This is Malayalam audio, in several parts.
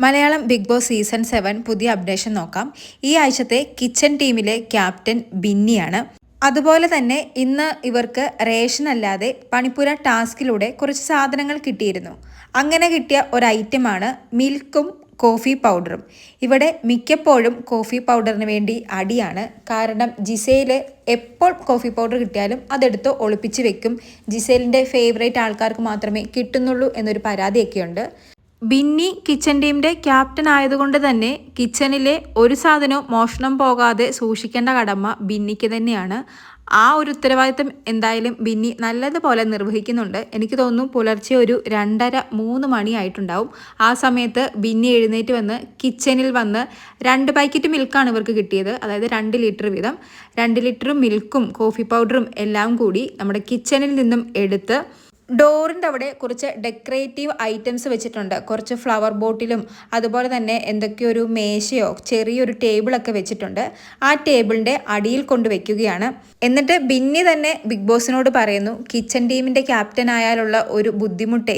മലയാളം ബിഗ് ബോസ് സീസൺ 7 പുതിയ അപ്ഡേഷൻ നോക്കാം. ഈ ആഴ്ചത്തെ കിച്ചൺ ടീമിലെ ക്യാപ്റ്റൻ ബിന്നിയാണ്. അതുപോലെ തന്നെ ഇന്ന് ഇവർക്ക് റേഷൻ അല്ലാതെ പണിപ്പുര ടാസ്കിലൂടെ കുറച്ച് സാധനങ്ങൾ കിട്ടിയിരുന്നു. അങ്ങനെ കിട്ടിയ ഒരു ഐറ്റമാണ് മിൽക്കും കോഫി പൗഡറും. ഇവിടെ മിക്കപ്പോഴും കോഫി പൗഡറിന് വേണ്ടി അടിയാണ്. കാരണം ജിസേൽ എപ്പോൾ കോഫി പൗഡർ കിട്ടിയാലും അതെടുത്ത് ഒളിപ്പിച്ച് വെക്കും. ജിസേലിൻ്റെ ഫേവറേറ്റ് ആൾക്കാർക്ക് മാത്രമേ കിട്ടുന്നുള്ളൂ എന്നൊരു പരാതിയൊക്കെയുണ്ട്. ബിന്നി കിച്ചൺ ടീമിൻ്റെ ക്യാപ്റ്റൻ ആയതുകൊണ്ട് തന്നെ കിച്ചണിലെ ഒരു സാധനവും മോഷണം പോകാതെ സൂക്ഷിക്കേണ്ട കടമ ബിന്നിക്ക് തന്നെയാണ്. ആ ഒരു ഉത്തരവാദിത്തം എന്തായാലും ബിന്നി നല്ലതുപോലെ നിർവഹിക്കുന്നുണ്ട്. എനിക്ക് തോന്നുന്നു പുലർച്ചെ ഒരു 2:30-3 മണിയായിട്ടുണ്ടാവും. ആ സമയത്ത് ബിന്നി എഴുന്നേറ്റ് വന്ന് കിച്ചണിൽ വന്ന് 2 പാക്കറ്റ് മിൽക്കാണ് ഇവർക്ക് കിട്ടിയത്. അതായത് 2 ലിറ്റർ വീതം. 2 ലിറ്ററും മിൽക്കും കോഫി പൗഡറും എല്ലാം കൂടി നമ്മുടെ കിച്ചണിൽ നിന്നും എടുത്ത് ഡോറിൻ്റെ അവിടെ കുറച്ച് ഡെക്കറേറ്റീവ് ഐറ്റംസ് വെച്ചിട്ടുണ്ട്. കുറച്ച് ഫ്ലവർ ബോട്ടിലും അതുപോലെ തന്നെ എന്തൊക്കെയോ ഒരു മേശയോ ചെറിയൊരു ടേബിളൊക്കെ വെച്ചിട്ടുണ്ട്. ആ ടേബിളിൻ്റെ അടിയിൽ കൊണ്ടുവയ്ക്കുകയാണ്. എന്നിട്ട് ബിന്നി തന്നെ ബിഗ് ബോസിനോട് പറയുന്നു, കിച്ചൺ ടീമിൻ്റെ ക്യാപ്റ്റൻ ആയാലുള്ള ഒരു ബുദ്ധിമുട്ടേ,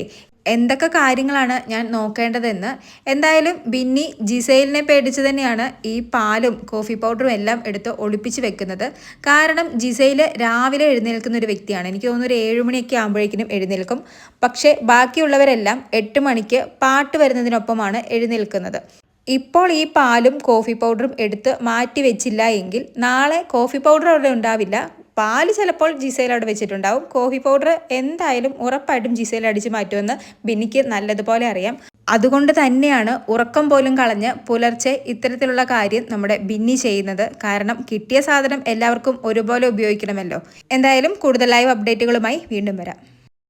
എന്തൊക്കെ കാര്യങ്ങളാണ് ഞാൻ നോക്കേണ്ടതെന്ന്. എന്തായാലും ബിന്നി ജിസേലിനെ പേടിച്ച് തന്നെയാണ് ഈ പാലും കോഫി പൗഡറും എല്ലാം എടുത്ത് ഒളിപ്പിച്ച് വെക്കുന്നത്. കാരണം ജിസേൽ രാവിലെ എഴുന്നേൽക്കുന്ന ഒരു വ്യക്തിയാണ്. എനിക്ക് തോന്നുന്നു ഒരു 7 മണിയൊക്കെ ആകുമ്പോഴേക്കും എഴുന്നേൽക്കും. പക്ഷേ ബാക്കിയുള്ളവരെല്ലാം 8 മണിക്ക് പാട്ട് വരുന്നതിനൊപ്പമാണ് എഴുന്നേൽക്കുന്നത്. ഇപ്പോൾ ഈ പാലും കോഫി പൗഡറും എടുത്ത് മാറ്റി വെച്ചില്ല എങ്കിൽ നാളെ കോഫി പൗഡർ അവിടെ ഉണ്ടാവില്ല. പാല് ചിലപ്പോൾ ജിസേൽ അവിടെ വെച്ചിട്ടുണ്ടാവും. കോഫി പൗഡർ എന്തായാലും ഉറപ്പായിട്ടും ജിസേൽ അടിച്ച് മാറ്റുമെന്ന് ബിന്നിക്ക് നല്ലതുപോലെ അറിയാം. അതുകൊണ്ട് തന്നെയാണ് ഉറക്കം പോലും കളഞ്ഞ് പുലർച്ചെ ഇത്തരത്തിലുള്ള കാര്യം നമ്മുടെ ബിന്നി ചെയ്യുന്നത്. കാരണം കിട്ടിയ സാധനം എല്ലാവർക്കും ഒരുപോലെ ഉപയോഗിക്കണമല്ലോ. എന്തായാലും കൂടുതൽ ലൈവ് അപ്ഡേറ്റുകളുമായി വീണ്ടും വരാം.